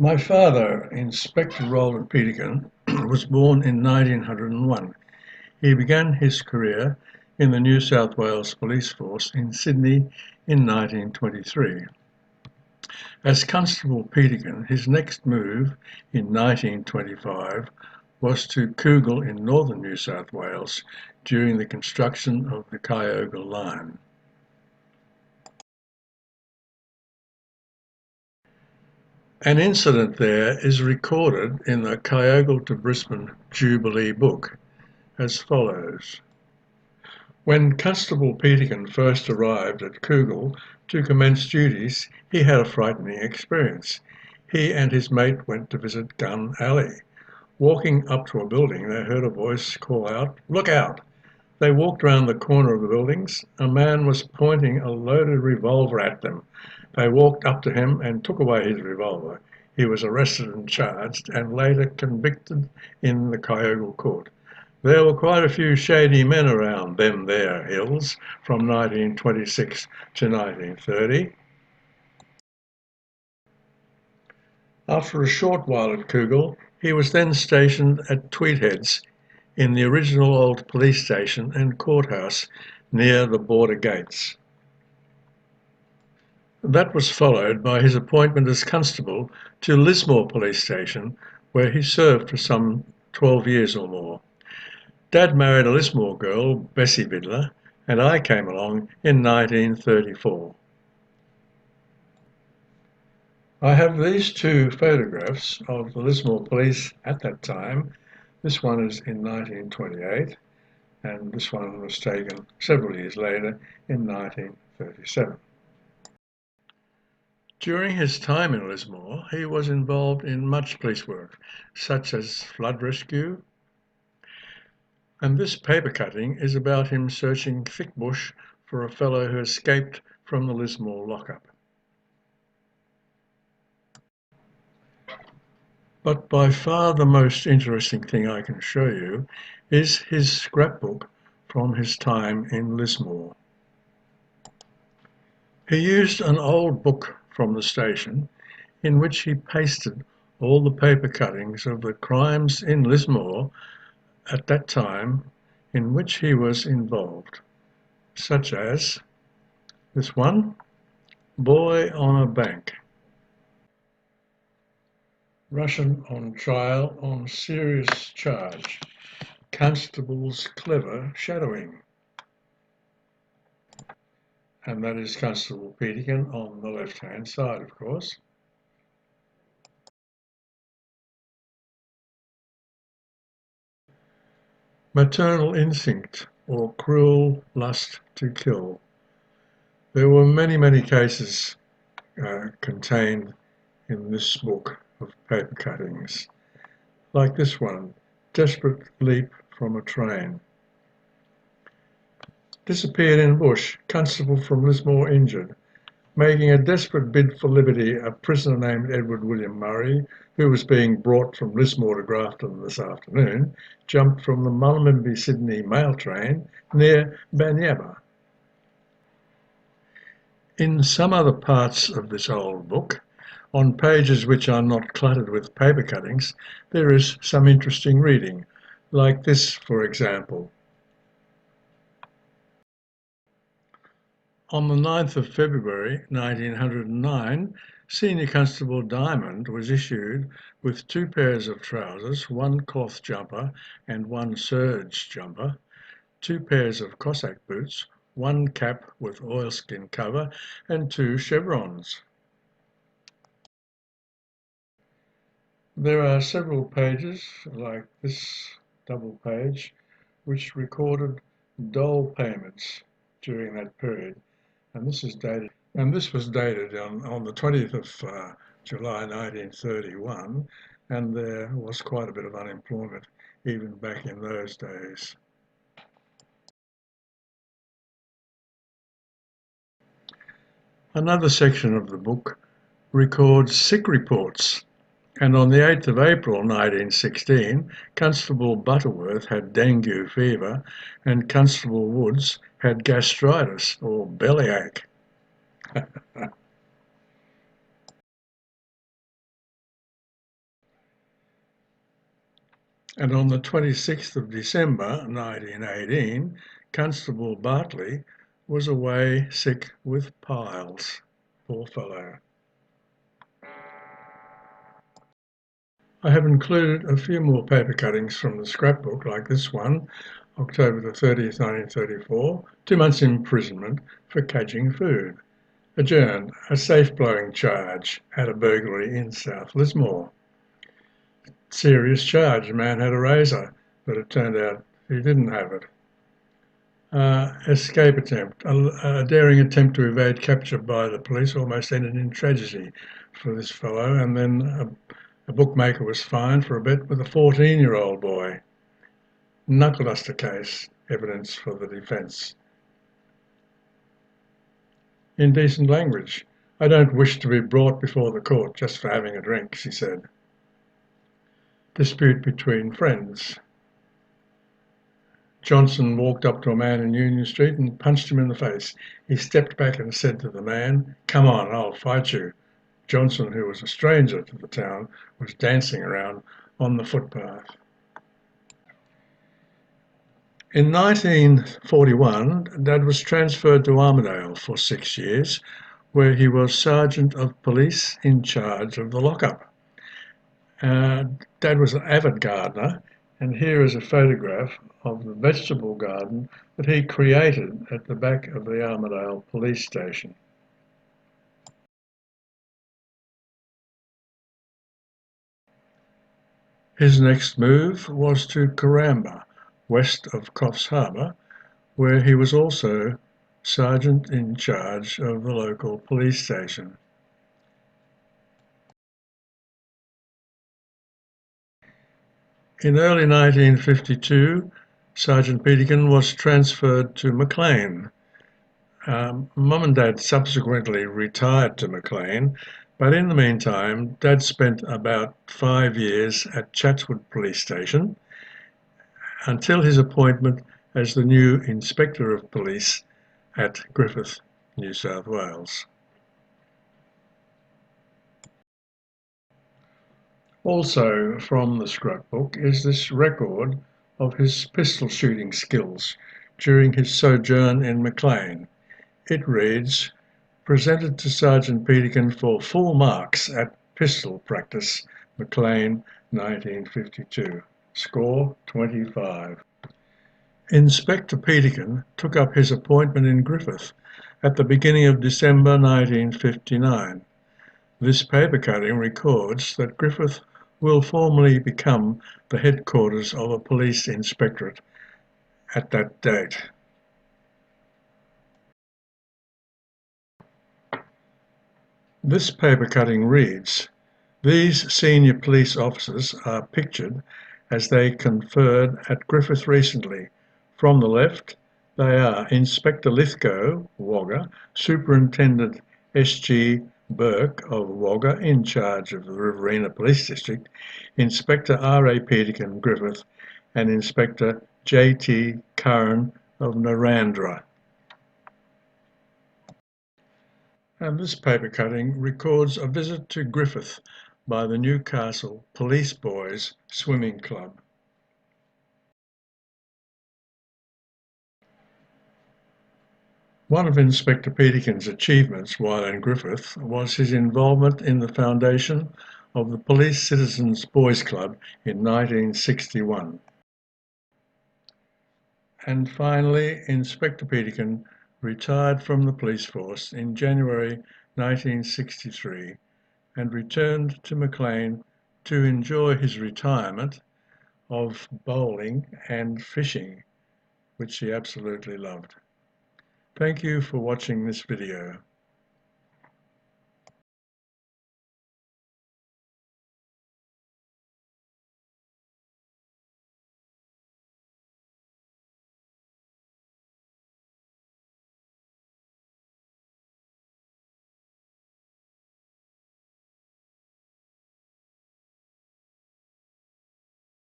My father, Inspector Roland Peterkin, was born in 1901. He began his career in the New South Wales Police Force in Sydney in 1923. As Constable Peterkin, his next move in 1925 was to Cougal in northern New South Wales during the construction of the Kyoga line. An incident there is recorded in the Kyogle to Brisbane Jubilee book as follows. When Constable Peterkin first arrived at Cougal to commence duties, he had a frightening experience. He and his mate went to visit Gun Alley. Walking up to a building, they heard a voice call out, "Look out!" They walked round the corner of the buildings. A man was pointing a loaded revolver at them. They walked up to him and took away his revolver. He was arrested and charged and later convicted in the Kyogle court. There were quite a few shady men around them there hills from 1926 to 1930. After a short while at Cougal, he was then stationed at Tweedheads in the original old police station and courthouse near the border gates. That was followed by his appointment as constable to Lismore Police Station, where he served for some 12 years or more. Dad married a Lismore girl, Bessie Bidler, and I came along in 1934. I have these two photographs of the Lismore Police at that time. This one is in 1928, and this one was taken several years later in 1937. During his time in Lismore, he was involved in much police work, such as flood rescue, and this paper cutting is about him searching thick bush for a fellow who escaped from the Lismore lockup. But by far the most interesting thing I can show you is his scrapbook from his time in Lismore. He used an old book from the station in which he pasted all the paper cuttings of the crimes in Lismore at that time in which he was involved, such as this one, Boy on a Bank, Russian on trial on serious charge, Constable's clever shadowing. And that is Constable Peterkin on the left-hand side, of course. Maternal instinct, or cruel lust to kill. There were many cases contained in this book of paper cuttings, like this one, Desperate Leap from a Train. Disappeared in bush, constable from Lismore injured. Making a desperate bid for liberty, a prisoner named Edward William Murray, who was being brought from Lismore to Grafton this afternoon, jumped from the Mullumbimby-Sydney mail train near Banyaba. In some other parts of this old book, on pages which are not cluttered with paper cuttings, there is some interesting reading, like this, for example. On the 9th of February 1909, Senior Constable Diamond was issued with 2 pairs of trousers, 1 cloth jumper and 1 serge jumper, 2 pairs of Cossack boots, 1 cap with oilskin cover and 2 chevrons. There are several pages, like this double page, which recorded dole payments during that period, and this was dated on the 20th of July 1931, and there was quite a bit of unemployment even back in those days. Another section of the book records sick reports, and on the 8th of April 1916, Constable Butterworth had dengue fever and Constable Woods had gastritis or bellyache. And on the 26th of December 1918, Constable Bartley was away sick with piles. Poor fellow. I have included a few more paper cuttings from the scrapbook, like this one, October the 30th, 1934, 2 months imprisonment for cadging food. Adjourned, a safe-blowing charge at a burglary in South Lismore. Serious charge, a man had a razor, but it turned out he didn't have it. Escape attempt, a daring attempt to evade capture by the police almost ended in tragedy for this fellow, and then a bookmaker was fined for a bet with a 14-year-old boy. Knuckle duster case, evidence for the defence. Indecent language. I don't wish to be brought before the court just for having a drink, she said. Dispute between friends. Johnson walked up to a man in Union Street and punched him in the face. He stepped back and said to the man, "Come on, I'll fight you." Johnson, who was a stranger to the town, was dancing around on the footpath. In 1941, Dad was transferred to Armidale for 6 years, where he was Sergeant of Police in charge of the lockup. Dad was an avid gardener, and here is a photograph of the vegetable garden that he created at the back of the Armidale police station. His next move was to Karamba, west of Coffs Harbour, where he was also sergeant in charge of the local police station. In early 1952, Sergeant Peterkin was transferred to Maclean. Mum and Dad subsequently retired to Maclean, but in the meantime, Dad spent about 5 years at Chatswood Police Station until his appointment as the new Inspector of Police at Griffith, New South Wales. Also from the scrapbook is this record of his pistol shooting skills during his sojourn in Maclean. It reads, "Presented to Sergeant Peterkin for full marks at pistol practice, Maclean, 1952. Score 25. Inspector Peterkin took up his appointment in Griffith at the beginning of December 1959. This paper cutting records that Griffith will formally become the headquarters of a police inspectorate at that date. This paper cutting reads, "These senior police officers are pictured as they conferred at Griffith recently. From the left, they are Inspector Lithgow, Wagga, Superintendent S.G. Burke of Wagga, in charge of the Riverina Police District, Inspector R.A. Peterkin, Griffith, and Inspector J.T. Curran of Narrandera." And this paper cutting records a visit to Griffith by the Newcastle Police Boys Swimming Club. One of Inspector Peterkin's achievements while in Griffith was his involvement in the foundation of the Police Citizens Boys Club in 1961. And finally, Inspector Peterkin retired from the police force in January 1963 and returned to Maclean to enjoy his retirement of bowling and fishing, which he absolutely loved. Thank you for watching this video.